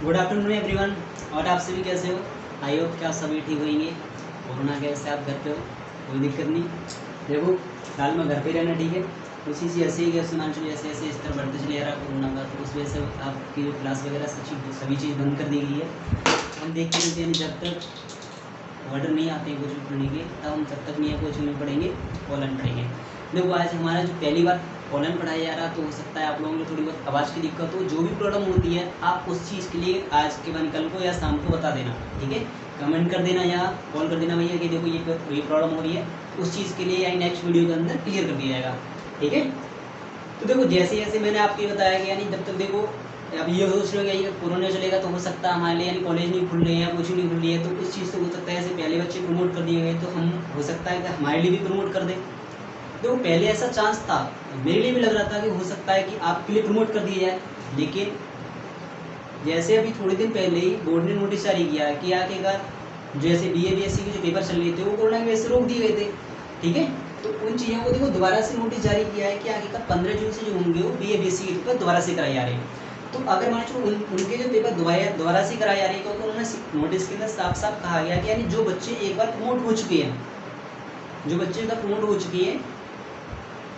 Good afternoon everyone. और आप सभी कैसे हो? आई होप कि आप सभी ठीक होंगे। कोरोना कैसे आप घर पे हो, कोई दिक्कत नहीं। देखो फिलहाल में घर पे रहना ठीक है। उसी से ऐसे ही गैस सुनांशु जैसे ऐसे स्तर बढ़ते चले जा रहा कोरोना का, तो उस वजह से आपकी जो क्लास वगैरह सभी चीज़ बंद कर दी गई है। हम देखते रहते हैं जब तक ऑर्डर नहीं आते हैं कोचिंग पढ़ने के, तब हम तब तक नहीं है कोचिंग में पढ़ेंगे, ऑनलाइन पढ़ेंगे। देखो आज हमारा जो पहली बार ऑनलाइन पढ़ाया जा रहा, तो हो सकता है आप लोगों को थोड़ी बहुत आवाज़ की दिक्कत हो। जो भी प्रॉब्लम होती है आप उस चीज़ के लिए आज के बाद कल को या शाम को बता देना, ठीक है। कमेंट कर देना या कॉल कर देना भैया कि देखो ये प्रॉब्लम हो रही है, उस चीज़ के लिए या नेक्स्ट वीडियो के अंदर क्लियर कर दिया जाएगा, ठीक है। तो देखो जैसे जैसे मैंने आपको ये बताया कि यानी जब तक देखो अब ये सोच रहे हो कि कोरोना चलेगा, तो हो सकता है हमारे लिए यानी कॉलेज नहीं खुल रहे हैं या कोचिंग नहीं खुल रही है, तो उस चीज़ से हो सकता है ऐसे पहले बच्चे प्रमोट कर दिए गए, तो हम हो सकता है कि हमारे लिए भी प्रमोट कर दें। देखो पहले ऐसा चांस था, मेरे लिए भी लग रहा था कि हो सकता है कि आपके लिए प्रमोट कर दिया जाए, लेकिन जैसे अभी थोड़े दिन पहले ही बोर्ड ने नोटिस जारी किया कि आखिरकार जैसे BA BSc के जो पेपर चल रहे थे वो कोरोना की वजह से रोक दिए गए थे, ठीक है। तो उन चीज़ों को देखो दोबारा से नोटिस जारी किया है कि आखिरकार 15 जून से जो होंगे वो BA BSc के पेपर दोबारा से कराए जा रहे हैं। तो अगर मान लो उनके जो पेपर दोबारा से कराए जा रहे हैं, क्योंकि उन्होंने नोटिस के अंदर साफ साफ कहा गया कि यानी जो बच्चे एक बार प्रमोट हो चुके हैं, जो बच्चे एक बार प्रमोट हो चुके हैं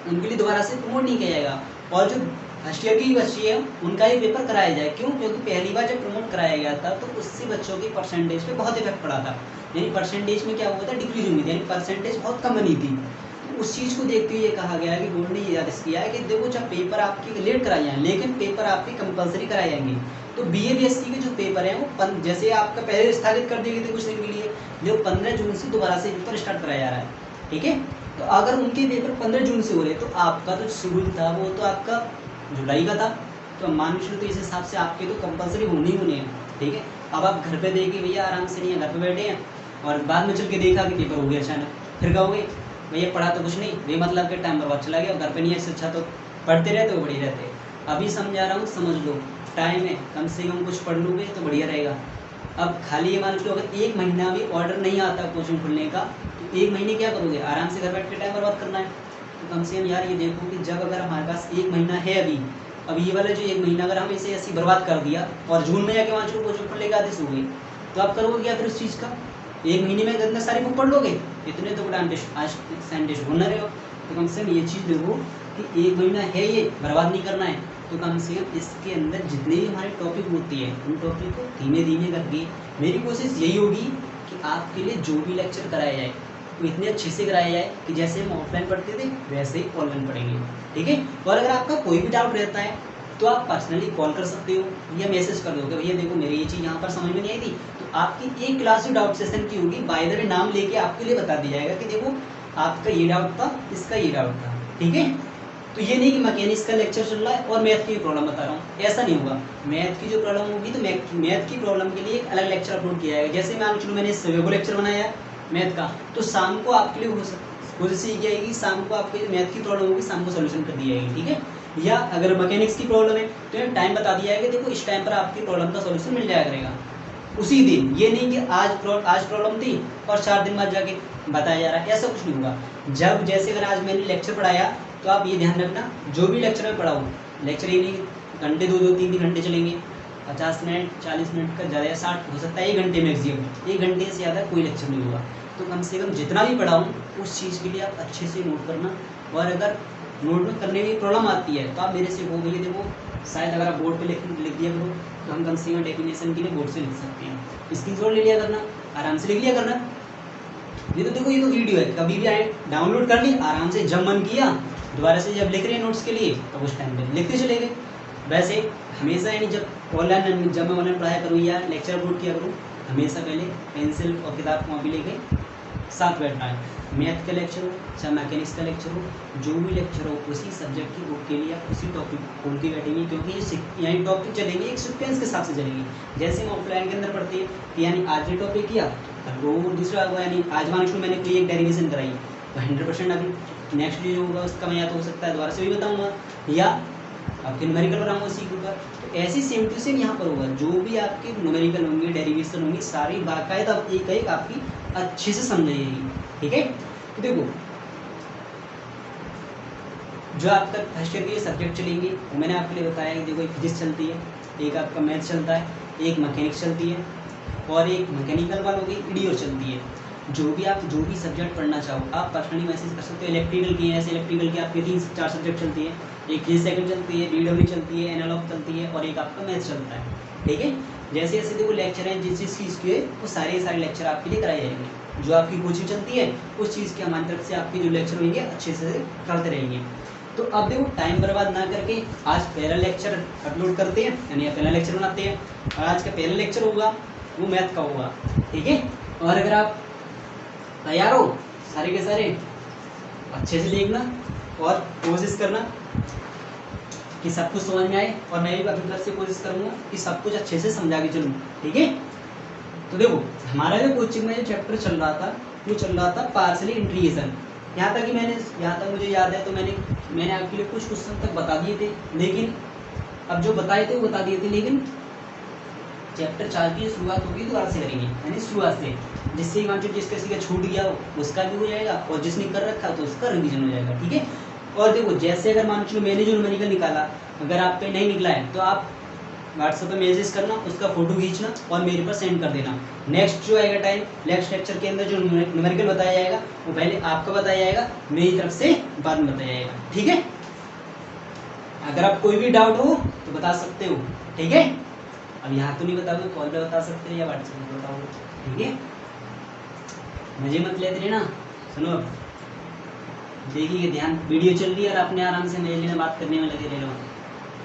उनके लिए दोबारा से प्रमोट नहीं किया जाएगा, और जो फर्स्ट ईयर की बच्ची है उनका ये पेपर कराया जाए। क्यों? क्योंकि पहली बार जब प्रमोट कराया गया था तो उससे बच्चों के परसेंटेज पे बहुत इफेक्ट पड़ा था, यानी परसेंटेज में क्या हुआ था, डिक्रीज हुई थी, यानी परसेंटेज बहुत कम बनी थी। तो उस चीज़ को देखते हुए ये कहा गया है कि बोर्ड ने ये आदेश किया है कि देखो जब पेपर आपके लेट कराए जाएँ, लेकिन पेपर आपके कंपलसरी कराए जाएंगे। तो BA BSc के जो पेपर हैं वो जैसे आपका पहले स्थगित कर दिए गए थे कुछ दिन के लिए, जो 15 जून से दोबारा से पेपर स्टार्ट कराया जा रहा है, ठीक है। तो अगर उनके पेपर 15 जून से हो रहे, तो आपका जो शेड्यूल था वो तो आपका जुलाई का था, तो मान लीजिए तो इस हिसाब से आपके तो कंपलसरी होने ही होने हैं, ठीक है। अब आप घर पे देखिए भैया आराम से नहीं है, घर पे बैठे हैं और बाद में चल के देखा कि पेपर हो गया अचानक, फिर कहोगे भैया पढ़ा तो कुछ नहीं, वे मतलब के टाइम बर्बाद चला गया, घर पे नहीं है, इससे अच्छा तो पढ़ते रहते हो बढ़िया रहते। अभी समझा रहा हूँ, समझ लो, टाइम है, कम से कम कुछ पढ़ लोगे तो बढ़िया रहेगा। अब खाली ये मान लो अगर 1 महीना भी ऑर्डर नहीं आता कोचिंग खुलने का, तो 1 महीने क्या करोगे? आराम से घर बैठ के टाइम बर्बाद करना है। तो कम से कम यार ये देखो कि जब अगर हमारे पास 1 महीना है अब ये वाला जो 1 महीना अगर हम इसे ऐसी बर्बाद कर दिया और जून में जाके वहाँ कोचिंग खुलने का आदेश हो गई, तो आप करोगे क्या फिर उस चीज़ का? 1 महीने में इतने सारी बुक पढ़ लोगे? इतने तो आज साइंटिस्ट होना रहे हो। तो कम से कम ये चीज़ देखो कि 1 महीना है, ये बर्बाद नहीं करना है। तो कम से कम इसके अंदर जितने भी हमारे टॉपिक होती है उन टॉपिक को धीमे धीमे करके मेरी कोशिश यही होगी कि आपके लिए जो भी लेक्चर कराया जाए वो इतने अच्छे से कराया जाए कि जैसे हम ऑफलाइन पढ़ते थे वैसे ही ऑनलाइन पढ़ेंगे, ठीक है। और अगर आपका कोई भी डाउट रहता है तो आप पर्सनली कॉल कर सकते हो या मैसेज कर दो कि भैया देखो मेरी ये चीज़ यहाँ पर समझ में नहीं आई थी। तो आपकी एक क्लास जो डाउट सेशन की होगी बाय द वे नाम लेके आपके लिए बता दिया जाएगा कि देखो आपका ये डाउट था, इसका ये डाउट था, ठीक है। तो ये नहीं कि मैकेनिक्स का लेक्चर चल रहा है और मैथ की प्रॉब्लम बता रहा हूँ, ऐसा नहीं होगा। मैथ की जो प्रॉब्लम होगी तो मैथ की प्रॉब्लम के लिए एक अलग लेक्चर अपलोड किया जाएगा। जैसे मान लो मैंने सवेरे को लेक्चर बनाया है मैथ का, तो शाम को आपके लिए कोशिश ये आएगी शाम को आपके जो मैथ की प्रॉब्लम होगी शाम को सोल्यूशन कर दी जाएगी, ठीक है। या अगर मैकेनिक्स की प्रॉब्लम है तो टाइम बता दिया है कि देखो इस टाइम पर आपकी प्रॉब्लम का सोल्यूशन मिल जाया करेगा उसी दिन। ये नहीं कि आज प्रॉब्लम थी और 4 दिन बाद जाके बताया जा रहा है, ऐसा कुछ नहीं होगा। जब जैसे अगर आज मैंने लेक्चर पढ़ाया तो आप ये ध्यान रखना, जो भी लेक्चर में पढ़ाऊँ, लेक्चर ये नहीं घंटे 2-3 घंटे चलेंगे, 50 मिनट 40 मिनट का ज़्यादा 60 हो सकता है 1 घंटे मैक्सिमम, 1 घंटे से ज़्यादा कोई लेक्चर नहीं होगा। तो कम से कम जितना भी पढ़ाऊँ उस चीज़ के लिए आप अच्छे से नोट करना। और अगर नोट में करने में प्रॉब्लम आती है तो आप मेरे से वो भैया देखो शायद अगर आप बोर्ड पे लिख दिया करो तो हम कम से कम डेफिनेशन के लिए बोर्ड से लिख सकते हैं। स्क्रीनशॉट ले लिया करना, आराम से लिख लिया करना। ये तो देखो ये तो वीडियो है, कभी भी आए डाउनलोड कर ली, आराम से जब मन किया दोबारा से जब लिख रहे हैं नोट्स के लिए तो उस टाइम पे लिखते चले गए। वैसे हमेशा यानी जब मैं ऑनलाइन पढ़ाया करूँ या लेक्चर अपलोड किया करूँ, हमेशा पहले पेंसिल और किताब कॉपी लेके साथ बैठना है। मैथ का लेक्चर हो चाहे मैकेनिक्स का लेक्चर हो, जो भी लेक्चर हो उसी सब्जेक्ट की बुक के लिए आप उसी टॉपिक खोल के बैठेंगे, क्योंकि ये यानी टॉपिक चलेंगे एक सीक्वेंस के हिसाब से चलेंगे। जैसे हम ऑफलाइन के अंदर पढ़ते हैं कि यानी आज ये टॉपिक किया वो दूसरा हुआ, यानी आज मान लो मैंने कोई एक डेरिवेशन कराई तो 100% अभी नेक्स्ट जो होगा उसका मैं या तो हो सकता है दोबारा से भी बताऊँगा या आपके न्यूमेरिकल बनाऊँगा उसी के ऊपर। तो ऐसी सेम टू सेम यहाँ पर होगा, जो भी आपके न्यूमेरिकल होंगे डेरिवेशन होंगी सारी बाकायदा एक एक आपकी अच्छे से समझ जाएगी, ठीक है। तो देखो जो आपका फर्स्ट ईयर के जो सब्जेक्ट चलेंगे वो मैंने आपके लिए बताया कि देखो एक फिजिक्स चलती है, एक आपका मैथ चलता है, एक मैकेनिक्स चलती है और एक मैकेनिकल वालों की ईडीओ चलती है। जो भी सब्जेक्ट पढ़ना चाहो आप पर्सनली मैसेज कर सकते हो। इलेक्ट्रिकल की है, ऐसे इलेक्ट्रिकल की आपके 3-4 सब्जेक्ट चलती है, एक के सेकंड चलती है, डीडब्ल्यू चलती है, एनालॉग चलती है और एक आपका मैथ चलता है। ठीक है, जैसे जैसे देखो लेक्चर हैं जिस जिस चीज़ के वो सारे लेक्चर आपके लिए कराए जाएंगे। जो आपकी कोचिंग चलती है उस चीज़ के हमारी तरफ से आपके जो लेक्चर होंगे अच्छे से करते रहेंगे। तो अब देखो टाइम बर्बाद ना करके आज पहला लेक्चर अपलोड करते हैं, यानी पहला लेक्चर बनाते हैं और आज का पहला लेक्चर होगा वो मैथ का होगा। ठीक है, और अगर आप तैयार हो सारे के सारे अच्छे से देखना और कोशिश करना कि सब कुछ समझ में आए और मैं भी अपनी तरफ से कोशिश करूँगा कि सब कुछ अच्छे से समझा के चलूँ। ठीक है, तो देखो हमारा जो कोचिंग में जो चैप्टर चल रहा था वो चल रहा था पार्शियल इंटीग्रेशन। यहाँ तक मुझे याद है तो मैंने आपके लिए कुछ क्वेश्चन तक बता दिए थे, लेकिन अब जो बताए थे वो बता दिए थे, लेकिन चैप्टर 4 की शुरुआत होगी दोबारा से करेंगे, यानी शुरुआत से, जिससे जिसका किसी का छूट गया हो उसका भी हो जाएगा और जिसने कर रखा तो उसका रिवीजन हो जाएगा। ठीक है, और देखो जैसे अगर मान लो मैंने जो न्यूमेरिकल निकाला अगर आप पे नहीं निकला है तो आप व्हाट्सएप पे मैसेज करना, उसका फोटो खींचना और मेरे पर सेंड कर देना। नेक्स्ट जो आएगा टाइम नेक्स्ट लेक्चर के अंदर जो न्यूमेरिकल बताया जाएगा वो पहले आपका बताया जाएगा, मेरी तरफ से बाद में बताया जाएगा। ठीक है, अगर आप कोई भी डाउट हो तो बता सकते हो। ठीक है, अब यहाँ तो नहीं बताओगे, कॉल पे बता सकते हो या व्हाट्सएप पे बताओगे। ठीक है, मजे मत लेते रहे ना, सुनो देखिए ध्यान, वीडियो चल रही है और अपने आराम से मजे लेना बात करने में लगे रह रहे हो।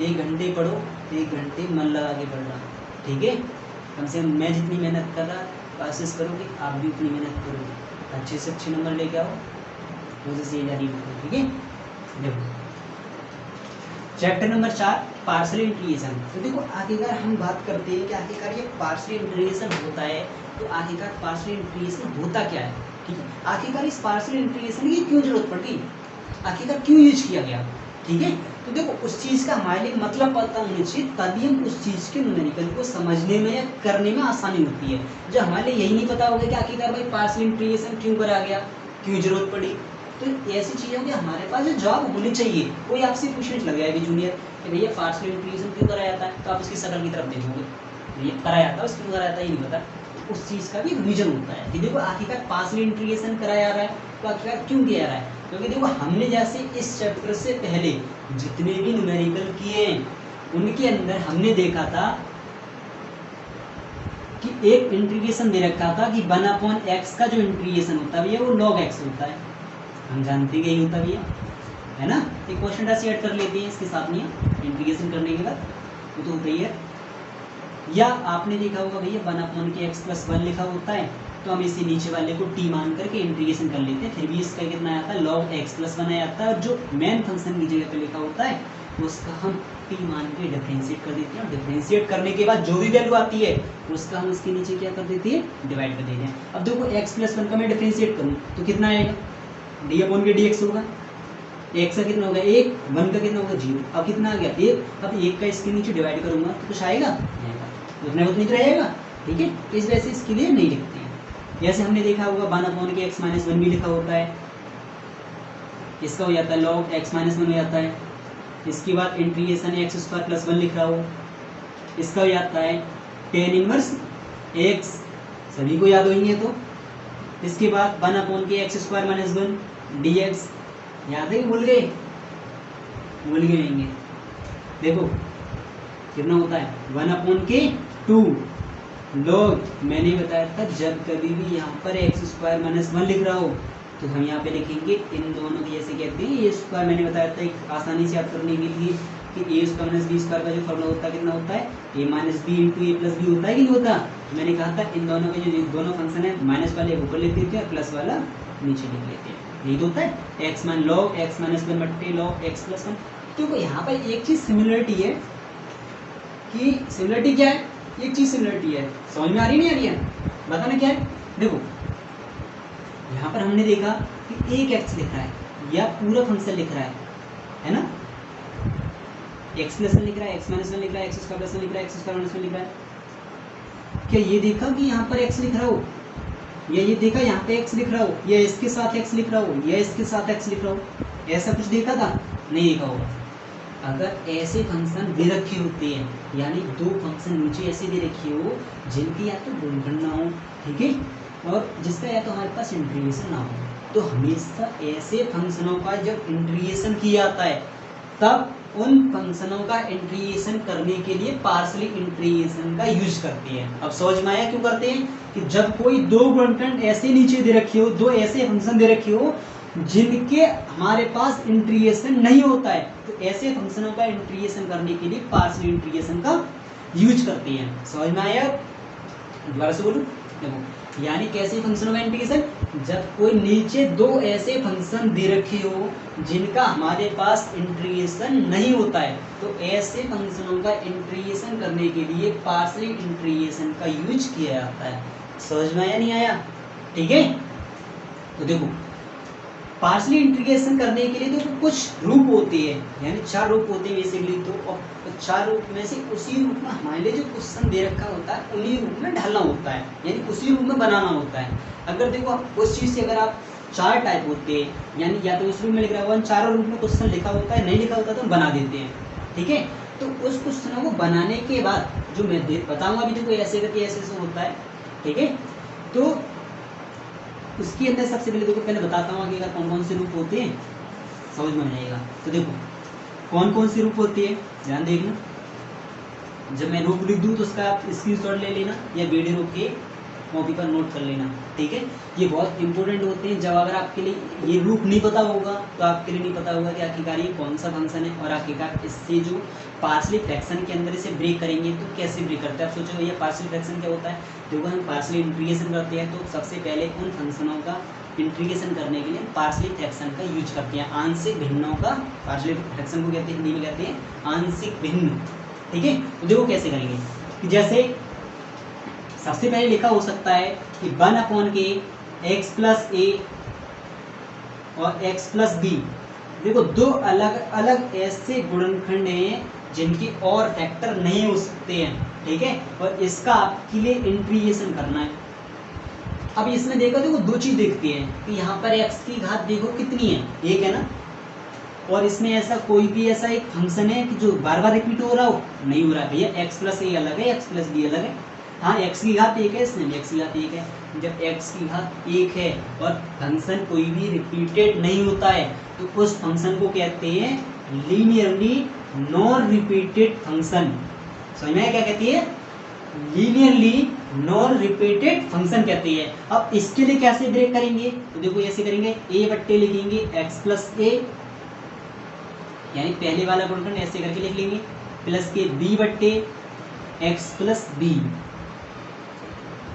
1 घंटे पढ़ो, 1 घंटे मन लगा के पढ़ना। ठीक है, कम से कम मैं जितनी मेहनत कर रहा कोशिश करो कि आप भी उतनी मेहनत करो, अच्छे से अच्छे नंबर लेके आओ, कोशिश ये जारी रखो। ठीक है, देखो चैप्टर नंबर 4 पार्शियल इंटीग्रेशन। तो देखो आखिरकार हम बात करते हैं कि आखिरकार ये पार्शियल इंटीग्रेशन होता है, तो आखिरकार पार्शियल इंटीग्रेशन होता क्या है। ठीक है, आखिरकार इस पार्शियल इंटीग्रेशन की क्यों जरूरत पड़ी, आखिरकार क्यों यूज किया गया। ठीक है, तो देखो उस चीज़ का हमारे लिए मतलब पता होना चाहिए, तभी हम उस चीज़ के न्यूमेरिकल को समझने में या करने में आसानी होती है। जो हमारे लिए यही नहीं पता होगा कि आखिरकार भाई पार्शियल इंटीग्रेशन क्यों करा गया, क्यों जरूरत पड़ी, तो ऐसी चीज़ों की हमारे पास जो जवाब होनी चाहिए। कोई आपसे पूछने लग जाएगा जूनियर कि भैया पार्शियल इंटीग्रेशन क्यों कराया जाता है, तो आप उसकी शक्ल की तरफ देखोगे भैया कराया जाता है, उसको कराया जाता है ये नहीं पता, उस चीज़ का भी रीजन होता है कि देखो आखिरकार पार्शियल इंटीग्रेशन कराया जा रहा है तो आखिरकार क्यों किया जा रहा है। क्योंकि देखो हमने जैसे इस चैप्टर से पहले जितने भी न्यूमेरिकल किए उनके अंदर हमने देखा था कि एक इंटीग्रेशन दे रखा था कि 1/x का जो इंटीग्रेशन होता है वो log x होता है, हम जानते हैं यही होता भी है ना। एक क्वेश्चन ऐसे ऐड कर लेते हैं इसके साथ में इंटीग्रेशन करने के बाद, वो तो होता ही है। या आपने देखा होगा भैया 1/x + 1 लिखा होता है तो हम इसे नीचे वाले को t मान करके इंटीग्रेशन कर लेते हैं, फिर भी इसका कितना आता है log x + 1 आता है, और जो मेन फंक्शन की जगह पे लिखा होता है उसका हम t मान के डिफरेंशिएट कर देते हैं, और डिफरेंशिएट करने के बाद जो भी वैल्यू आती है उसका हम इसके नीचे क्या कर देते हैं डिवाइड कर देते हैं। अब देखो x + 1 का मैं डिफरेंशिएट करूँ तो कितना आएगा d/dx होगा, x का कितना होगा 1, 1 का कितना होगा 0, अब कितना आ गया 1। अब 1 का इसके नीचे डिवाइड करूँगा तो कुछ आएगा उतना बहुत नहीं रहेगा। ठीक है, इस वजह से इसके लिए नहीं लिखते हैं। जैसे हमने देखा होगा 1/x - 1 भी लिखा होता है, इसका हो जाता है log x - 1 हो जाता है। इसके बाद इंटीग्रेशन x² + 1 लिख रहा हो, इसका हो जाता है tan इनवर्स x, सभी को याद होंगे तो। इसके बाद 1/x² - 1 dx, याद है कि भूल गए होंगे। देखो कितना होता है 1/2 log, मैंने बताया था जब कभी भी यहाँ पर x² - 1 लिख रहा हो तो हम यहाँ पे लिखेंगे इन दोनों की, जैसे कहते हैं ये स्क्वायर, मैंने बताया था एक आसानी से याद करने के लिए कि a² - b² का जो फॉर्मूला होता है कितना होता है a - b × a + b होता है कि नहीं होता। तो मैंने कहा था इन दोनों के जो दोनों फंक्शन है माइनस वाले ऊपर लिख देते हैं और प्लस वाला नीचे लिख लेते हैं, यही तो होता है x - log x - 1 बट्टे log x + 1। तो यहाँ पर एक चीज़ सिमिलरिटी है कि सिमिलरिटी क्या है, एक चीज़ सिमिलरिटी है, समझ में आ रही नहीं आ रही है, बताना क्या है। देखो यहाँ पर हमने देखा कि एक x लिख रहा है या पूरा फंक्शन लिख रहा है ना, x + 1 लिख रहा है, x - 1 लिख रहा है, x² + 1 लिख रहा है, x² - 1 लिख रहा है। क्या ये देखा कि यहाँ पर x लिख रहा हो, या ये देखा यहाँ पे x लिख रहा हो, या इसके साथ x लिख रहा हो, या इसके साथ x लिख रहा हो, ऐसा कुछ देखा था नहीं देखा होगा। अगर ऐसे फंक्शन दे रखे होते हैं, यानी दो फंक्शन नीचे ऐसे दे रखे हो जिनकी या तो गुणनखंड ना हो, ठीक है, और जिसका या तो हमारे पास इंटीग्रेशन ना हो, तो हमेशा ऐसे फंक्शनों का जब इंटीग्रेशन किया जाता है तब उन फंक्शनों का इंटीग्रेशन करने के लिए पार्शियल इंटीग्रेशन का यूज करते हैं। अब समझ में आया क्यों करते हैं? कि जब कोई दो गुणनखंड ऐसे नीचे दे रखे हो, दो ऐसे फंक्शन दे रखे हो जिनके हमारे पास इंटीग्रेशन नहीं होता है, तो ऐसे फंक्शनों का इंटीग्रेशन करने के लिए पार्शियल इंटीग्रेशन का यूज करते हैं। समझ में आया? दोबारा से बोलूं, देखो, यानी कैसे फंक्शनों का इंटीग्रेशन, जब कोई नीचे दो ऐसे फंक्शन दे रखे हो जिनका हमारे पास इंटीग्रेशन नहीं होता है, तो ऐसे फंक्शनों का इंटीग्रेशन करने के लिए पार्शियल इंटीग्रेशन का यूज किया जाता है। समझ में आया नहीं आया? ठीक है, तो देखो पार्शियल इंटीग्रेशन करने के लिए तो कुछ रूप होते हैं, यानी 4 रूप होते हैं बेसिकली। तो और 4 रूप में से उसी रूप में हमारे लिए जो क्वेश्चन दे रखा होता है उन्हीं रूप में ढालना होता है, यानी उसी रूप में बनाना होता है। अगर देखो आप उस चीज़ से अगर आप 4 टाइप होते हैं, यानी या तो उस रूप में लिख रहा हुआ, चारों रूप में क्वेश्चन लिखा होता है, नहीं लिखा होता तो हम बना देते हैं, ठीक है। तो उस क्वेश्चनों को बनाने के बाद जो मैं बताऊँगा अभी, देखो ऐसे करके ऐसे होता है, ठीक है। तो उसके अंदर सबसे पहले देखो, पहले बताता हूँ कि कौन कौन से रूप होते हैं, समझ में आएगा। तो देखो कौन कौन से रूप होते हैं, ध्यान देखना। जब मैं रूप लिख दूँ तो उसका आप स्क्रीनशॉट ले लेना या वीडियो रोक के कॉपी पर नोट कर लेना, ठीक है। ये बहुत इंपॉर्टेंट होते हैं। जब अगर आपके लिए ये रूप नहीं पता होगा तो आपके लिए नहीं पता होगा कि आखिरकार ये कौन सा फंक्शन है, और आखिरकार इससे जो पार्शियल फ्रैक्शन के अंदर इसे ब्रेक करेंगे तो कैसे ब्रेक करते हैं। आप सोचो भैया पार्शियल फ्रैक्शन क्या होता है। देखो हम पार्शियल इंटीग्रेशन करते हैं तो सबसे पहले उन फंक्शनों का इंटीग्रेशन करने के लिए पार्शियल फ्रैक्शन का यूज करते हैं। आंशिक भिन्नों का पार्शियल फ्रैक्शन को कहते हैं, हिंदी में कहते हैं आंशिक भिन्न, ठीक है। तो देखो कैसे करेंगे कि जैसे सबसे पहले लिखा हो सकता है कि 1/k x प्लस ए और x प्लस बी। देखो दो अलग अलग ऐसे गुणनखंड हैं जिनके और फैक्टर नहीं हो सकते हैं, ठीक है, और इसका आपके लिए इंटीग्रेशन करना है। अब इसमें देखो दो चीज देखते हैं कि यहाँ पर x की घात देखो कितनी है, 1 है ना, और इसमें ऐसा कोई भी ऐसा एक फंक्शन है कि जो बार बार रिपीट हो रहा हो, नहीं हो रहा है भैया। x प्लस ए अलग है, x प्लस बी अलग है। हाँ x की घात 1 है, इसमें x की घात 1 है। जब x की घात 1 है और फंक्शन कोई भी रिपीटेड नहीं होता है तो उस फंक्शन को कहते हैं लीनियरली नॉन रिपीटेड फंक्शन। समझ में क्या कहती है? लीनियरली नॉन रिपीटेड फंक्शन कहते हैं। अब इसके लिए कैसे ब्रेक करेंगे, तो देखो ऐसे करेंगे, a बट्टे लिखेंगे x प्लस ए, यानी पहले वाला गुणनखंड ऐसे करके लिख लेंगे, प्लस के b बट्टे x प्लस बी।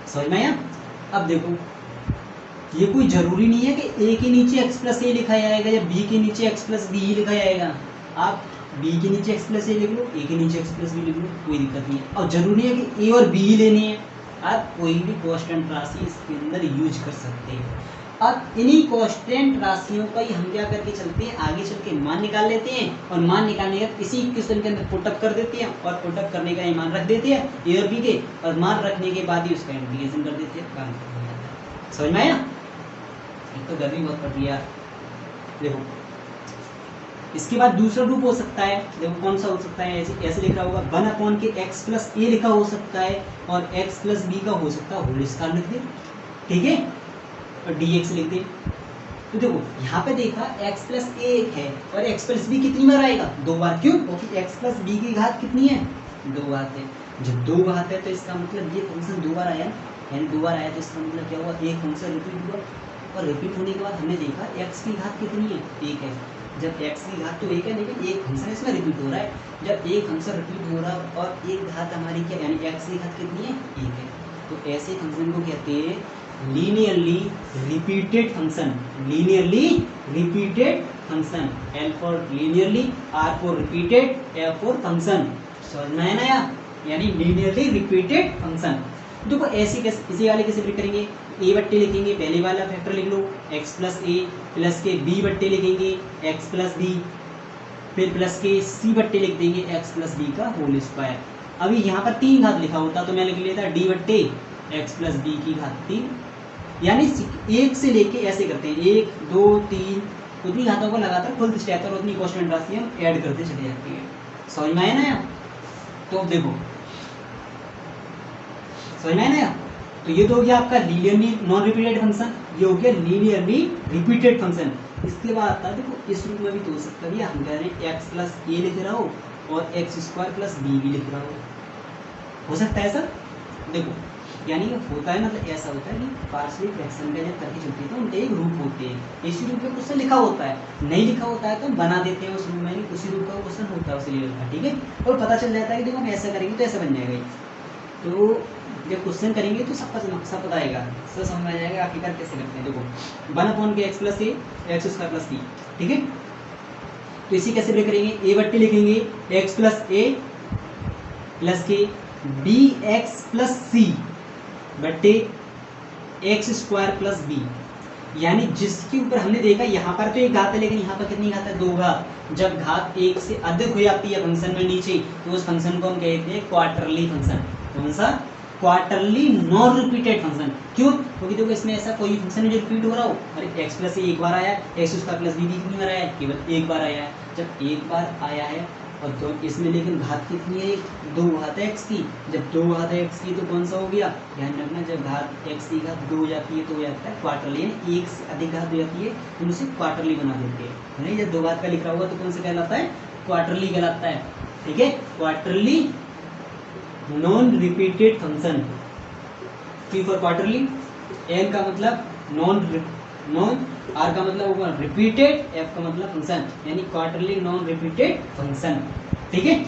समझ में आया? अब देखो ये कोई जरूरी नहीं है कि a के नीचे x प्लस ए लिखा जाएगा या b के नीचे x प्लस बी ही लिखा जाएगा। आप b के नीचे x प्लस ए लिख लो, a के नीचे x प्लस बी लिख लो, कोई दिक्कत नहीं है। और जरूरी है कि a और b ही लेनी है। आप कोई भी कांस्टेंट राशि इसके अंदर यूज कर सकते हैं। अब इन्हीं कांस्टेंट राशियों का ही हम क्या करके चलते हैं, आगे चल के मान निकाल लेते हैं, और मान निकालने के बाद इसी क्वेश्चन के अंदर पुटअप कर देते हैं, और पुटअप करने का मान रख देते हैं ए और बी के, और मान रखने के बाद ही उसका इंटीग्रेशन कर देते हैं, काम खत्म हो जाता है। समझ में आया? एक तो गर्मी बहुत पड़ रही है। देखो इसके बाद दूसरा रूप हो सकता है, देखो कौन सा हो सकता है, ऐसे लिख रहा होगा 1/k x प्लस ए लिखा हो सकता है, और x प्लस बी का हो सकता है होल स्क्वायर लिख दे, ठीक है, और dx लिख दे। तो देखो यहाँ पे देखा x प्लस ए है और x प्लस बी कितनी बार आएगा, 2 बार। क्यों? क्योंकि x प्लस बी की घात कितनी है, 2 घात है। जब 2 घात है तो इसका मतलब ये फंक्शन 2 बार आया, यानी 2 बार आया तो इसका मतलब क्या हुआ, एक फंक्शन रिपीट हुआ, और रिपीट होने के बाद हमने देखा x की घात कितनी है, 1 है। जब x की घात तो 1 है, लेकिन एक फंक्शन इसमें रिपीट हो रहा है। जब एक फंक्शन रिपीट हो रहा है और एक घात हमारी क्या, यानी x की घात कितनी है, 1 है, तो ऐसे फंक्शन को कहते हैं linearly repeated function. Linearly repeated function, L for linearly, R for repeated, F for function. समझ में आया ना यानी लीनियरली रिपीटेड फंक्शन। देखो ऐसे कैसे, इसी वाले कैसे ब्रेक करेंगे, a बट्टे लिखेंगे, पहले वाला फैक्टर लिख लो x प्लस ए, प्लस के b बट्टे लिखेंगे x प्लस बी, फिर प्लस के c बट्टे लिख देंगे x प्लस बी का होल स्क्वायर। अभी यहाँ पर 3 घात लिखा होता तो मैं लिख लेता d बट्टे x प्लस बी की घात 3, यानी 1 से लेके ऐसे करते हैं 1 2 3 उतनी घातों को लगातार खुलते चले जाते हैं और उतनी कांस्टेंट राशि हम ऐड करते चले जाते हैं। समझ में आया ना यार? तो अब देखो, समझ में आया ना यार? तो ये तो हो गया आपका लीनियरली नॉन रिपीटेड फंक्शन, ये हो गया लीनियरली रिपीटेड फंक्शन। इसके बाद आता है देखो, इस रूप में भी तो हो सकता है, हम कह रहे हैं एक्स प्लस ए लिख रहा हो और एक्स स्क्वायर प्लस बी भी लिख रहा हो सकता है सर? देखो यानी कि होता है मतलब ऐसा होता है कि पार्शियल फ्रैक्शन का जब तरकीब होती है तो उनके एक रूप होते हैं, इसी रूप में क्वेश्चन लिखा होता है, नहीं लिखा होता है तो हम बना देते हैं उस रूप में, उसी रूप का क्वेश्चन होता है उसी लेवल का, ठीक है। और पता चल जाता है कि देखो हम ऐसा करेंगे तो ऐसा बन जाएगा। तो जब क्वेश्चन करेंगे तो सब पता आएगा, सब समझ में आ जाएगा आखिरकार कैसे करते हैं। देखो 1 के एक्स प्लस ए एक्स स्क्वायर प्लस बी, ठीक है। तो इसी कैसे ब्रेक करेंगे, ए बट्टी लिखेंगे एक्स प्लस ए प्लस के बी एक्स प्लस सी बट्टे एक्स स्क्वायर प्लस बी, यानी जिसके ऊपर हमने देखा यहाँ पर तो एक घात है, लेकिन यहाँ पर कितनी घात है, 2 घात। जब घात 1 से अधिक हो जाती है फंक्शन में नीचे, तो उस फंक्शन को हम कहते हैं क्वार्टरली फंक्शन। कौन सा? Quarterly non repeated function. क्यों? क्योंकि देखो इसमें ऐसा कोई फंक्शन जो रिपीट हो रहा हो, अरे एक्स प्लस ए एक बार आया है, एक्स स्क्वायर प्लस बी भी कितनी बार आया है, केवल एक बार आया है। जब एक बार आया है और तो इसमें लेकिन घात कितनी है, 2 घात है एक्स की। जब 2 घात है एक्स की तो कौन सा हो गया, ध्यान रखना, जब घात एक्स की घात 2 हो जाती है तो हो जाता है क्वार्टरली, यानी 1 से अधिक घात हो जाती है तो उसे क्वार्टरली बना देते हैं, नहीं। जब 2 घात का लिखा हुआ तो कौन सा कहलाता है, क्वार्टरली कहलाता है, ठीक है। Quarterly non repeated function, Q for quarterly, N का मतलब नॉन, R का मतलब होगा रिपीटेड, F का मतलब फंक्शन, यानी क्वार्टरली नॉन रिपीटेड फंक्शन, ठीक है।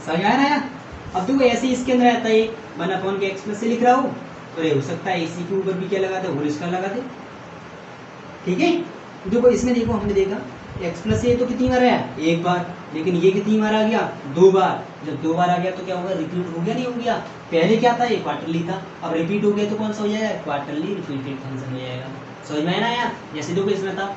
समझ आया ना यार? अब देखो ऐसे ही इसके अंदर आता है 1 के एक्स प्लस से लिख रहा हूँ, तो ये हो सकता है इसी के ऊपर भी क्या लगा दे, होल स्क्वायर लगा दे, ठीक है। देखो इसमें देखो हमने देखा एक्स प्लस ए तो कितनी बार आया, एक बार, लेकिन ये कितनी बार आ गया, 2 बार। जब 2 बार आ गया तो क्या होगा, रिपीट हो गया, नहीं हो गया? पहले क्या था, ये क्वार्टरली था, अब रिपीट हो गया तो कौन सा हो जाएगा, क्वार्टरली रिपीटेड फंक्शन हो जाएगा। समझ में आया ना यार? जैसे देखो इसमें था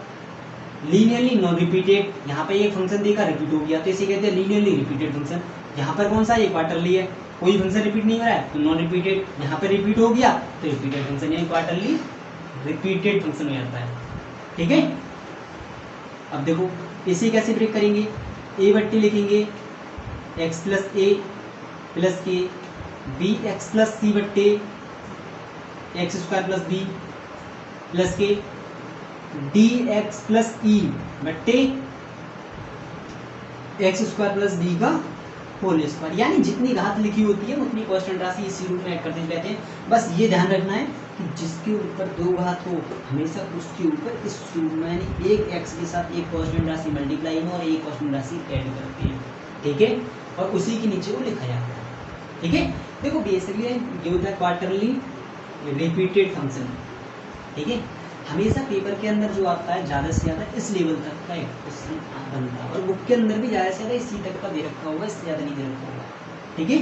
लीनियरली नॉन रिपीटेड, यहाँ पे एक फंक्शन देखा रिपीट हो गया तो इसे कहते हैं लीनियरली रिपीटेड फंक्शन। यहाँ पर कौन सा, ये क्वार्टरली है, कोई फंक्शन रिपीट नहीं हो रहा है तो नॉन रिपीटेड, यहाँ पे रिपीट हो गया तो रिपीटेड फंक्शन, यानी क्वार्टरली रिपीटेड फंक्शन हो जाता है, ठीक है। अब देखो इसे कैसे ब्रेक करेंगे, ए बट्टी लिखेंगे एक्स प्लस ए प्लस के बी एक्स प्लस सी बट्टे x square plus b plus के डी एक्स प्लस ई बट्टे एक्स स्क्वायर प्लस बी का होल स्क्वायर, यानी जितनी घात लिखी होती है उतनी कांस्टेंट राशि इसी रूप में ऐड करते रहते हैं। बस ये ध्यान रखना है कि जिसके ऊपर 2 घात हो हमेशा उसके ऊपर इस रूप में, यानी एक एक्स के साथ एक कांस्टेंट राशि मल्टीप्लाई हो और एक कांस्टेंट राशि ऐड करते हैं, ठीक है। और उसी के नीचे वो लिखा जाता है, ठीक है। देखो बेसिकली ये होता है क्वार्टरली रिपीटेड फंक्शन, ठीक है। हमेशा पेपर के अंदर जो आता है ज़्यादा से ज़्यादा इस लेवल तक का एक क्वेश्चन बनता है, और बुक के अंदर भी ज़्यादा से ज़्यादा इसी तक का दे रखा होगा, इससे ज़्यादा नहीं दे रखा होगा, ठीक है।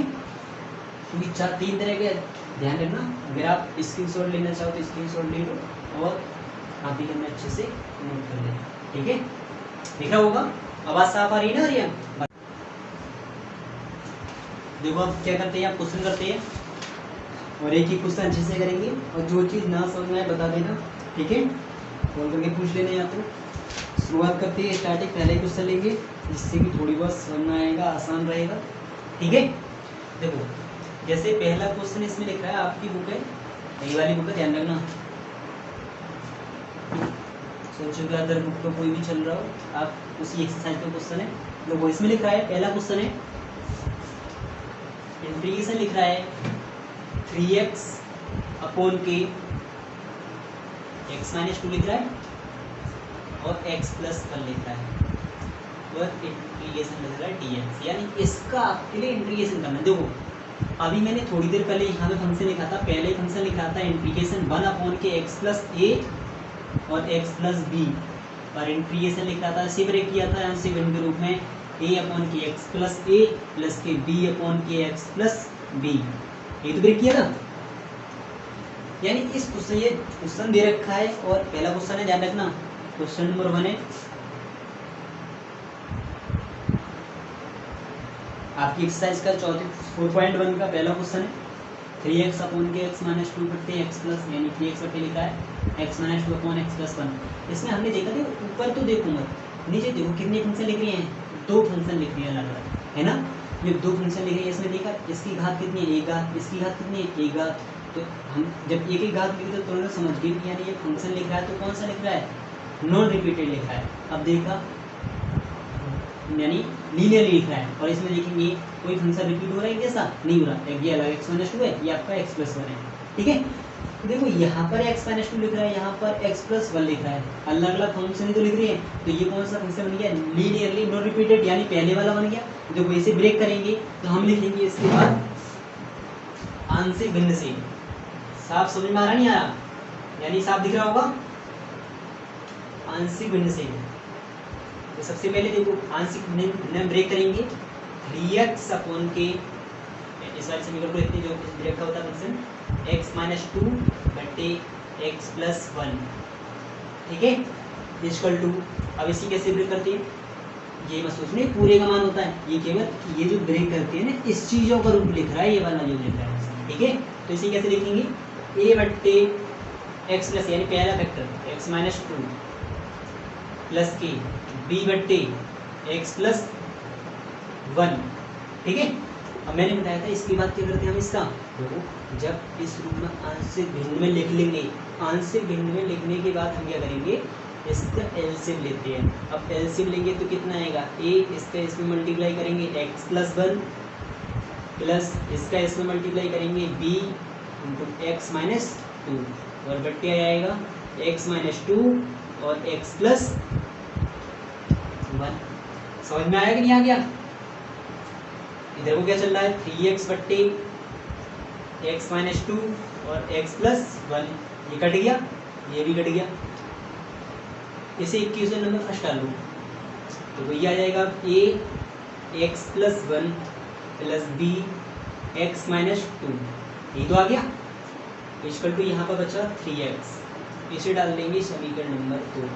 क्योंकि 3 तरह के, ध्यान रखना, अगर आप स्क्रीनशॉट लेना चाहो तो स्क्रीनशॉट ले लो और कॉपी करना अच्छे से नोट कर लेना, ठीक है। लिखा होगा, आवाज़ साफ आ रही है ना? और ये देखो अब क्या करते हैं, आप क्वेश्चन करते हैं और एक ही क्वेश्चन अच्छे से करेंगे, और जो चीज़ ना समझ में आए बता देना, ठीक है। कॉल करके पूछ लेना, या तो शुरुआत करते हैं स्टार्टिंग, पहले क्वेश्चन लेंगे जिससे कि थोड़ी बहुत समझ में आएगा, आसान रहेगा, ठीक है। देखो जैसे पहला क्वेश्चन इसमें लिखा है, आपकी बुक है, ये वाली बुक है, ध्यान रखना, सोचो कि अदर बुक तो कोई भी चल रहा हो, आप उसी एक्सरसाइज का क्वेश्चन है। देखो इसमें लिख रहा है, पहला क्वेश्चन है, इंटीग्रेशन लिख रहा है 3x अपॉन के x माइनस 2 लिख रहा है और x प्लस 1 लिख रहा है, और इंटीग्रेशन लिख रहा है dx, यानी इसका आपके लिए इंटीग्रेशन करना है। देखो अभी मैंने थोड़ी देर पहले यहाँ पे फंक्शन लिखा था, पहले फंक्शन लिखा था इंटीग्रेशन 1 अपॉन के x प्लस a और x प्लस b, और इंटीग्रेशन लिख रहा था, इसे ब्रेक किया था यहाँ से वन के रूप में a अपॉन के x प्लस a प्लस के b अपॉन के x प्लस b, ये तो ब्रेक किया था। यानी इस क्वेश्चन, ये क्वेश्चन दे रखा है, और पहला क्वेश्चन है, ध्यान रखना, क्वेश्चन नंबर 1 है आपकी एक्सरसाइज का 4.1 का पहला क्वेश्चन है, 3x अपॉन के x माइनस 2 बट्टे x प्लस, यानी 3x बट्टे लिखा है x minus two upon x plus one. इसमें हमने देखा था ऊपर तो देखो मत, नीचे देखो कितने फंक्शन लिख रहे हैं, दो फंक्शन लिख रहे हैं अलग अलग, है ना। ये दो फंक्शन लिख रहे हैं, इसमें देखा इसकी घात कितनी है, एक घात, इसकी घात कितनी है, एक घात। तो हम जब एक एक घात लिखते तो समझ गए कि यानी ये फंक्शन लिख रहा है तो कौन सा लिख रहा है, नॉन रिपीटेड लिख रहा है। अब देखा यानी लीनियर लिख रहा है, और इसमें देखेंगे कोई फंक्शन रिपीट हो रहा है कैसा नहीं हो रहा, ये अलग एक्स माइनस टू है, ये आपका एक्स प्लस वन है, ठीक है। तो देखो यहाँ पर एक्स माइनस टू लिख रहा है, यहाँ पर एक्स प्लस वन लिख रहा है, अलग अलग फंक्शन ही तो लिख रही है। तो ये कौन सा फंक्शन बन गया, लीनियरली नॉन रिपीटेड, यानी पहले वाला बन गया। देखो इसे ब्रेक करेंगे तो हम लिखेंगे इसके बाद आंशिक भिन्न से। साफ समझ में आ रहा नहीं आ रहा, यानी साफ दिख रहा होगा, आंशिक भिन्न से। तो सबसे पहले देखो आंशिक भिन्न ब्रेक करेंगे, 3x अपॉन के इस वाले समीकरण को लिखते हैं जो ब्रेक का होता है फंक्शन, x माइनस टू बटे एक्स प्लस वन, ठीक है, इक्वल टू। अब इसी कैसे ब्रेक करते हैं, ये मत सोचने पूरे का मान होता है, ये केवल ये जो ब्रेक करते हैं ना इस चीज़ों का रूप लिख रहा है, ये वाला जो लिख रहा है, ठीक है। तो इसी कैसे लिखेंगे, a बट्टे एक्स प्लस यानी पहला factor x minus two plus के b बट्टे एक्स प्लस वन, ठीक है। अब मैंने बताया था इसके बाद क्या करते हैं हम इसका, देखो जब इस रूप में आंशिक भिन्न में लिख लेंगे, आंशिक भिन्न में लिखने के बाद हम क्या करेंगे, इसका एलसीएम लेते हैं। अब एलसीएम लेंगे तो कितना आएगा, a इसका इसमें मल्टीप्लाई करेंगे x प्लस वन प्लस इसका इसमें मल्टीप्लाई करेंगे b into x minus two, और बट्टे आएगा x माइनस टू और x प्लस वन। समझ में आया कि नहीं आ गया। इधर को क्या चल रहा है, 3x बट्टे एक्स माइनस टू और x प्लस वन, ये कट गया, ये भी कट गया। इसे 21वें नंबर फर्स्ट डाल लो तो वही आ जाएगा a x plus one plus b x minus two, ये तो आ गया, इक्वल टू यहाँ पर बचा 3x, इसे डाल देंगे समीकरण नंबर 2।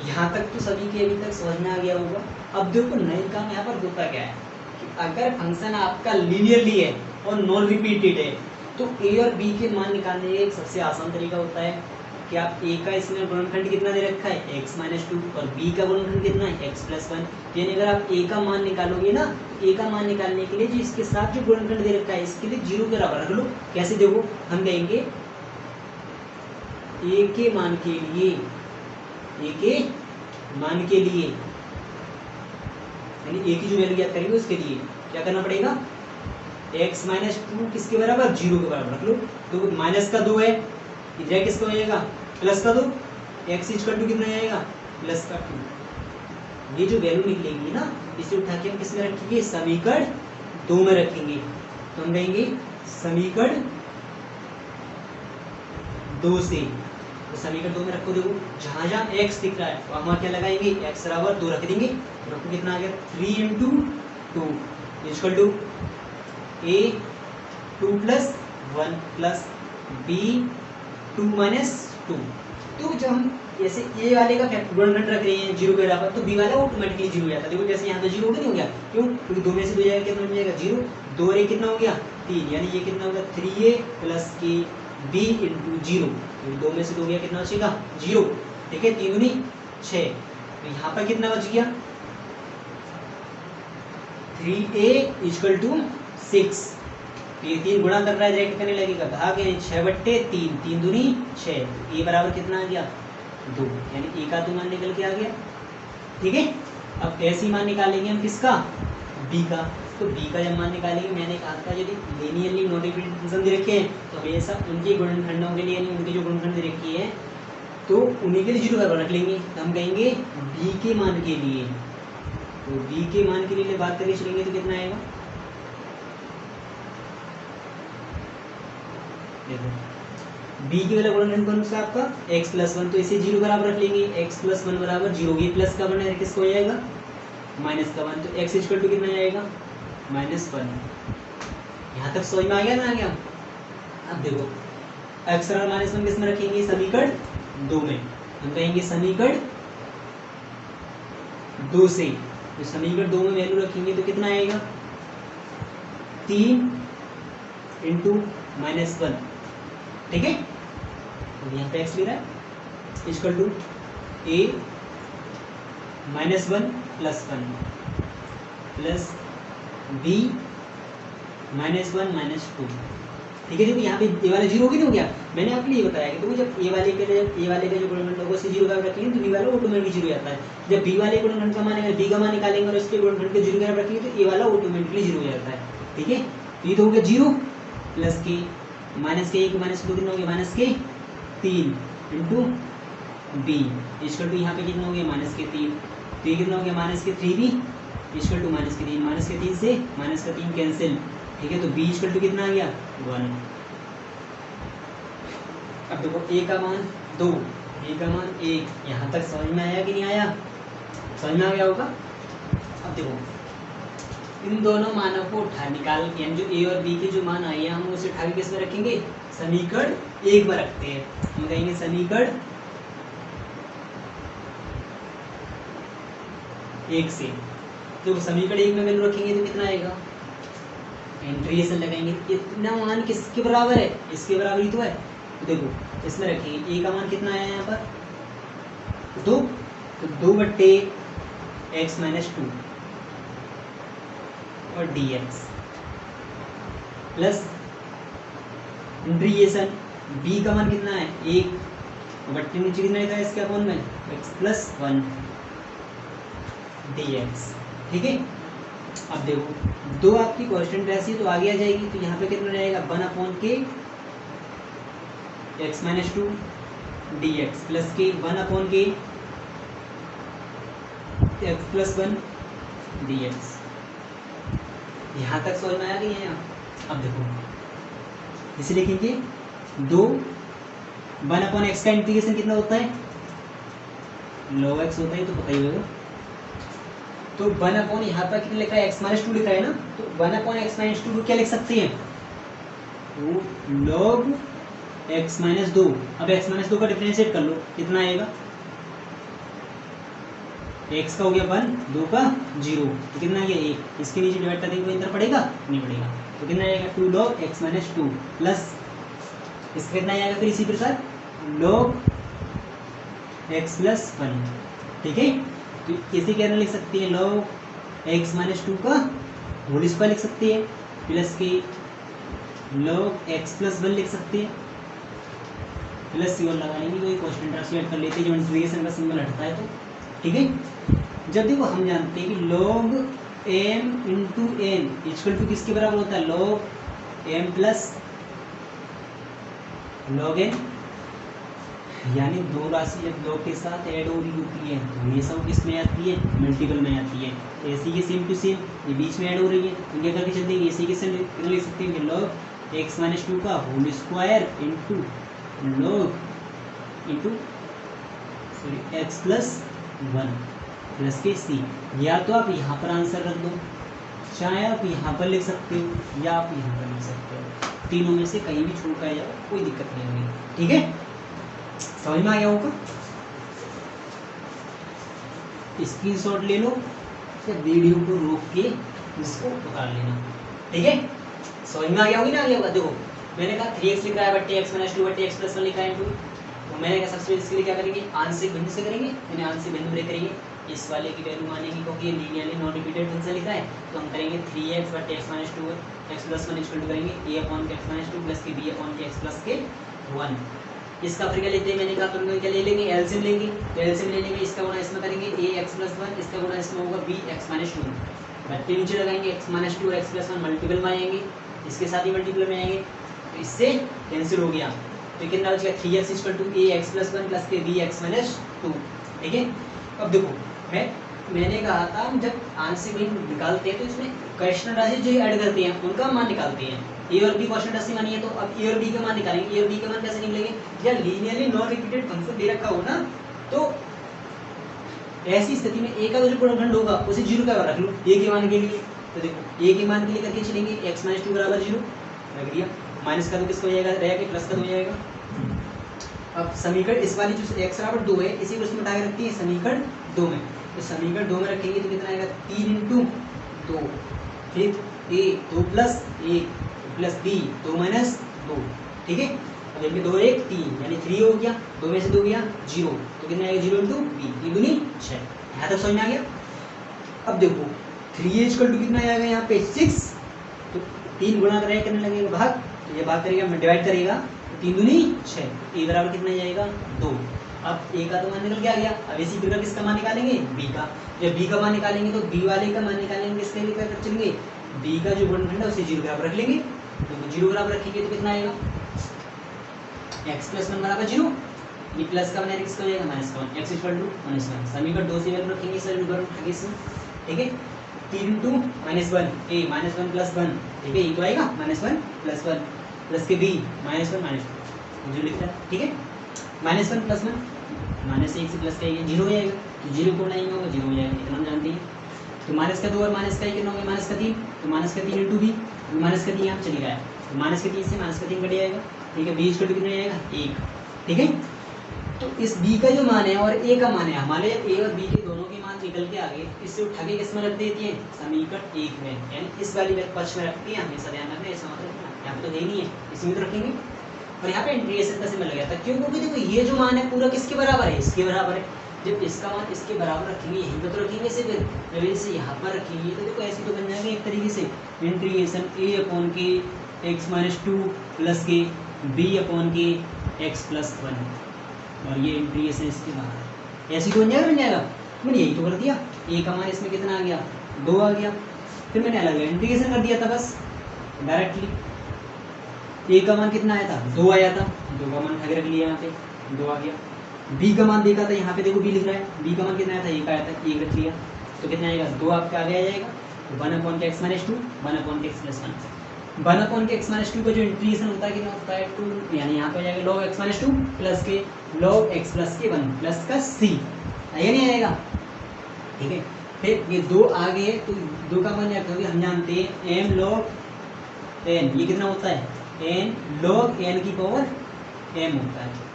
यहाँ तक तो सभी के अभी तक समझ में आ गया होगा। अब देखो नए काम यहाँ पर होता क्या है कि अगर फंक्शन आपका लीनियरली है और नॉन रिपीटेड है तो a और b के मान निकालने का एक सबसे आसान तरीका होता है कि आप a का इसमें गुणनखंड कितना दे रखा है x माइनस टू और b का गुणनखंड कितना है x प्लस वन। यानी अगर आप a का मान निकालोगे ना, a का मान निकालने के लिए जो इसके साथ जो गुणनखंड दे रखा है इसके लिए जीरो के बराबर रख लो। कैसे देखो, हम कहेंगे a के मान के लिए, a के मान के लिए यानी a की जो वैल्यू ज्ञात करेंगे उसके लिए क्या करना पड़ेगा, x माइनस टू किसके बराबर, जीरो के बराबर रख लो। तो माइनस का 2 है, इधर किसका हो जाएगा, प्लस का 2, x इक्वल टू कितना आएगा, प्लस का 2। ये जो वैल्यू निकलेगी ना इसे उठा के हम किस में रखेंगे, समीकरण 2 में रखेंगे। तो हम कहेंगे समीकरण 2 से, तो समीकरण 2 में रखो, देखो जहां जहां x दिख रहा है वहां क्या लगाएंगे, x बराबर 2 रख देंगे। तो रखो कितना आ गया, 3 into 2 equal to a 2 plus 1 plus b 2 minus 2। तो जब हम जैसे a वाले का गुणनखंड रख रहे हैं जीरो के बराबर तो b वाला ऑटोमेटिकली जीरो हो जाता है। देखो जैसे यहाँ पे जीरो नहीं हो गया, क्यों, क्योंकि 2 में से 2 जाएगा कितना बन जाएगा, 0। 2 और 1 कितना हो गया, 3, यानी ये कितना होगा 3a प्लस के b इंटू 0। 2 में से 2 गया कितना बचेगा, 0, ठीक है, 3 दूनी 6। तो यहाँ पर कितना बच गया, 3a इक्वल टू 6। ये 3 गुणा कर रहा है, डायरेक्ट करने लगेगा, भाग यानी 6 बट्टे 3, 3 दूनी 6। ए बराबर कितना आ गया, 2, यानी ए का 2 मान निकल के आ गया, ठीक है। अब ऐसे ही मान निकालेंगे हम किसका, बी का। तो बी का जब मान निकालेंगे, मैंने कहा था यदि लीनियरली नॉन रिपीटेड फंक्शन दे रखे हैं तो हमेशा उनके गुणनखंडों के लिए यानी उनके जो गुणनखंड दे रखी है तो उन्हीं के लिए जीरो बराबर रख लेंगे। तो हम कहेंगे बी के मान के लिए, तो बी के मान के लिए बात करके चलेंगे तो कितना आएगा, देखो b की वाला गुणनखंड कौन सा आपका x प्लस वन, तो इसे जीरो बराबर रख लेंगे, x प्लस वन बराबर 0। ये प्लस का वन है, किसको हो जाएगा, माइनस का 1। तो x इक्वल टू कितना आएगा, -1। यहाँ तक समझ में आ गया ना, आ गया। अब देखो x और -1 किस में रखेंगे, समीकरण 2 में। हम कहेंगे समीकरण 2 से, तो समीकरण 2 में वैल्यू रखेंगे तो कितना आएगा, 3 इंटू -1, ठीक है। तो यहाँ पे एक्स लिख रहा है equal to a -1 + 1 plus b -1 - 2। ठीक है जी, यहाँ पे ए वाला जीरो नहीं हो गया। मैंने आपके लिए बताया कि तो जब ए वाले का जो गुणनखंड होगा उसे जीरो का रखेंगे तो बी वाला ऑटोमेटिकली जीरो जाता है। जब बी वाले गुणनखंड का मान अगर बी का मान निकालेंगे और इसके गुणनखंड के जीरो की तरफ रखेंगे तो ए वाला ऑटोमेटिकली जीरो हो जाता है। ठीक है, तो ये तो हो गया जीरो प्लस के माइनस के 1 माइनस 2 कितना हो गया माइनस के 3 इंटू बी इक्वल टू यहाँ पे कितना हो गया माइनस के 3, तो ये कितना हो गया माइनस के 3b इक्वल टू माइनस के 3, माइनस के 3 से माइनस का 3 कैंसिल। ठीक है, तो b इक्वल टू कितना आ गया 1। अब देखो a का मान 2, a का मान 1, यहाँ तक समझ में आया कि नहीं आया? समझ में आ गया होगा। अब देखो इन दोनों मानों को उठा निकाल के हम जो a और b के जो मान आए हैं हम उसे उठा के किस में रखेंगे समीकरण 1 में रखते हैं। हम कहेंगे समीकरण 1 से, तो समीकरण 1 में वैल्यू रखेंगे तो कितना आएगा इंटीग्रेशन लगाएंगे कितना मान किसके बराबर है इसके बराबर ही तो है। तो देखो इसमें रखेंगे a का मान कितना आया यहाँ पर 2, तो 2/x - 2 और dx प्लस इंटीग्रेशन b का मान कितना है 1 बट्टे नीचे कितना लिखा है इसके अपोन में x + 1 dx। ठीक है, अब देखो दो आपकी कांस्टेंट राशि तो आगे आ जाएगी, तो यहाँ पे कितना रहेगा 1/k x - 2 dx प्लस के 1/k x + 1 dx। यहाँ तक समझ में आ रही है। अब देखो इसे लिखेंगे 2 1/x का इंटीग्रेशन कितना होता है log x होता है, तो पता ही होगा। तो 1/, यहाँ पर कितना लिखा है x - 2 लिखा है ना, तो 1/x - 2 को क्या लिख सकते हैं तो log x - 2। अब x - 2 का डिफरेंशिएट कर लो कितना आएगा x का हो गया 1 2 का 0, तो कितना आ गया 1, इसके नीचे डिवाइड करने को इधर पड़ेगा नहीं पड़ेगा, तो कितना आएगा 2 log x - 2 प्लस इसका कितना आएगा फिर इसी प्रकार log x + 1। ठीक है, तो इसे क्या लिख सकते हैं log x - 2 का होल स्क्वायर लिख सकते हैं प्लस के log x + 1 लिख सकते हैं प्लस सिंबल लगाएंगे कोई कांस्टेंट ट्रांसलेट कर लेते हैं जब इंटीग्रेशन का सिंबल हटता है तो। ठीक है, जब देखो हम जानते हैं कि log m × n equal to किसके बराबर होता है log m + log n, यानी दो राशि जब log के साथ ऐड हो रही होती है तो हमेशा वो किस में आती है मल्टीपल में आती है। ऐसी के सेम टू सेम ये बीच में ऐड हो रही है तो क्या करके चलते हैं ऐसी के सेम लिख सकते हैं कि log x - 2 का whole square into log into x + 1 plus के c। या तो आप यहाँ पर आंसर रख दो, चाहे आप यहाँ पर लिख सकते हो या आप यहाँ पर लिख सकते हो, तीनों में से कहीं भी छूट कर जाओ कोई दिक्कत नहीं होगी। ठीक है, समझ में आ गया होगा। स्क्रीनशॉट ले लो या वीडियो को रोक के इसको उतार लेना। ठीक है, समझ में आ गया होगी ना। आ गया होगा। देखो मैंने कहा 3x लिखा है बट्टे x - 2 बट्टे x + 1 लिखा है, तो मैंने कहा सबसे इसके लिए क्या करेंगे आंशिक भिन्न से करेंगे, यानी आंशिक भिन्न ब्रेक करेंगे। इस वाले की वैल्यू मानेंगे क्योंकि ये लीनियरली नॉन रिपीटेड फंक्शन लिखा है, तो हम करेंगे 3x बट्टे x - 2 x + 1 इक्वल टू करेंगे a/x - 2 प्लस के b/x + 1। इसका फिर क्या लेते हैं मैंने कहा तुम क्या ले लेंगे एलसीएम लेंगे, तो एलसीएम ले लेंगे इसका गुणा इसमें करेंगे ax + 1, इसका गुणा इसमें होगा bx - 2, बट्टे नीचे लगाएंगे x - 2 और x + 1 मल्टीपल में आएंगे, इसके साथ ही मल्टीपल में आएंगे तो इससे कैंसिल हो गया, तो कितना बचेगा 3x = ax + 1 प्लस के bx - 2। ठीक है, अब देखो मैंने कहा था हम जब आंशिक भिन्न निकालते हैं तो इसमें क्वेश्चन राशि जो ऐड करते हैं उनका मान निकालते हैं। ए और बी क्वेश्चन राशि मानी है तो अब ए और बी का मान निकालेंगे। ए और बी का मान कैसे निकलेंगे, या लीनियरली नॉन रिपीटेड फंक्शन दे रखा हो ना, तो ऐसी स्थिति में ए का जो गुणनखंड होगा उसे 0 का रख लो ए के मान के लिए। तो देखो ए के मान के लिए करके चलेंगे x - 2 = 0 रख दिया, माइनस का तो किसका हो जाएगा रहेगा प्लस का हो जाएगा। अब समीकरण इस वाली जो x = 2 है इसी को इसमें उठा के रखते हैं समीकरण 2 में, तो समीकरण 2 में रखेंगे तो कितना आएगा 3 × 2 फिर a 2 + 1 प्लस b 2 - 2। ठीक है, अब इनमें 2 1 3 यानी 3 हो गया, 2 में से 2 गया 0, तो कितना आएगा 0 इंटू बी, 3 दूनी 6। यहाँ तक समझ में आ गया। अब देखो 3a इक्वल टू कितना आएगा यहाँ पे 6, तो 3 गुणा करेगा करने लगेगा भाग, तो ये भाग करेगा डिवाइड करेगा, तो 3 दूनी 6, ए बराबर कितना जाएगा 2। अब ए का तो मान निकल के आ गया। अब इसी प्रकार किसका मान निकालेंगे बी का। जब बी का मान निकालेंगे तो बी वाले का मान निकालेंगे, किसके लिए कर चलेंगे बी का जो गुणनखंड है उसे 0 बराबर रख लेंगे, तो 0 बराबर रखेंगे तो कितना आएगा x प्लस 1 बराबर 0, ये प्लस का बना किसका हो जाएगा माइनस का 1, x इक्वल टू माइनस 1, समीकरण 2 से वैल्यू रखेंगे समीकरण आगे से, ठीक है। 3 इंटू माइनस 1 ए माइनस 1 प्लस 1, ठीक है, ये तो आएगा माइनस 1 प्लस 1 प्लस के बी माइनस 1 माइनस 2 जो लिखता है, ठीक है। माइनस 1 प्लस 1 माइनस 1 से प्लस का 0 हो जाएगा, तो 0 को बनाएंगे होगा 0 हो जाएगा, इतना हम जानते हैं। तो माइनस का 2 और माइनस का 1 कितना हो गया माइनस का 3, तो माइनस का 3 इंटू बी, माइनस का 3 यहाँ चले गया, तो माइनस के 3 से माइनस का 3 कट जाएगा, ठीक है। बी इक्वल टू कितना आएगा 1, ठीक है। तो इस b का जो मान है और a का मान है, हमारे a और b के दोनों के मान निकल के आगे, इससे उठा के किस में रख देती है समीकरण 1 में, यानी इस वाली पक्ष में रखती है, हमेशा ध्यान रखना, ऐसा मत रखना, यहाँ पे तो है नहीं है, इसमें तो रखेंगे। और यहाँ पे इंटीग्रेशन का सिंबल लग जाता है, क्यों, क्योंकि देखो ये जो मान है पूरा किसके बराबर है इसके बराबर है, जब इसका मान इसके बराबर रखेंगे यहीं पर तो रखेंगे इसे, फिर जब इसे यहाँ पर रखेंगे तो देखो ऐसे तो बन जाएगा एक तरीके से इंटीग्रेशन a अपॉन के x माइनस 2 प्लस के b अपॉन के x प्लस 1, और ये इंटीग्रेशन इसके बाहर ऐसे तो बन जाएगा। मैंने यही तो कर दिया, a का मान इसमें कितना आ गया 2 आ गया, फिर मैंने अलग इंटीग्रेशन कर दिया था बस डायरेक्टली, a का मान कितना आया था 2 आया था, 2 का मान आगे रख लिया यहाँ पे 2 आ गया। b का मान देखा था यहाँ पे देखो b लिख रहा है, b का मान कितना आया था 1 आया था, 1 रख लिया, तो कितना आएगा 2 आपके आगे आ जाएगा, तो 1 अपॉन के x माइनस 2 1 अपॉन के x प्लस 1, 1 अपॉन के x माइनस 2 का जो इंटीग्रेशन होता है कितना होता है 2, यानी यहाँ पे आ जाएगा log x माइनस 2 प्लस के log x प्लस के 1 प्लस का c, आएगा नहीं आएगा, ठीक है। फिर ये 2 आ गए, तो 2 का मान क्या हम जानते हैं m log n, ये कितना होता है n log n की पावर m होता है,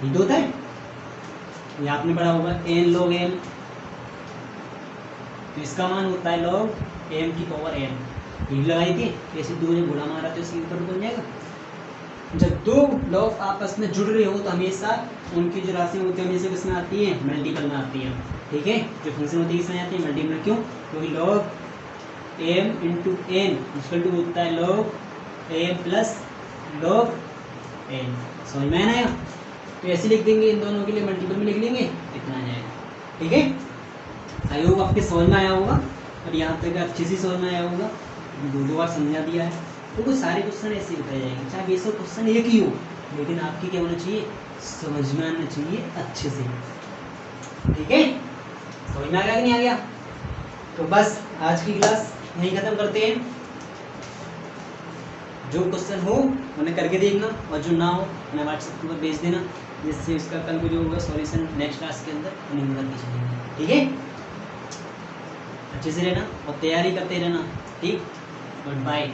ये दो होता है, ये आपने पढ़ा होगा n log m, तो इसका मान होता है log m की पावर m, ये लगाई थी ऐसे 2 जब गुणा मारा तो इसके ऊपर बन जाएगा। जब 2 लॉग आपस में जुड़ रहे हो तो हमेशा उनकी जो राशि होती है हमेशा किसमें आती है मल्टीपल में आती है, ठीक है। जो फंक्शन होती है किसमें आती है मल्टीपल, क्यों, क्योंकि log m into n equal to होता है log m plus log n, समझ में आया। तो ऐसे लिख देंगे, इन दोनों के लिए मल्टीपल में लिख लेंगे, इतना आ जाएगा, ठीक है। आई होप आपके समझ में आया होगा, और यहाँ तक अच्छे से समझ में आया होगा, 2 बार समझा दिया है, तो कुछ सारे क्वेश्चन ऐसे ही बताए जाएंगे, चाहे बेसिक क्वेश्चन एक ही हो, लेकिन आपकी क्या होना चाहिए समझ में आना चाहिए अच्छे से, ठीक है। समझ में आ गया कि नहीं आ गया। तो बस आज की क्लास यहीं खत्म करते हैं, जो क्वेश्चन हो उन्हें करके देखना, और जो ना हो उन्हें व्हाट्सएप पर भेज देना, जिससे उसका कल को जो होगा सॉल्यूशन नेक्स्ट क्लास के अंदर उन्हें करके चलेंगे, ठीक है। अच्छे से रहना और तैयारी करते रहना, ठीक। Good bye.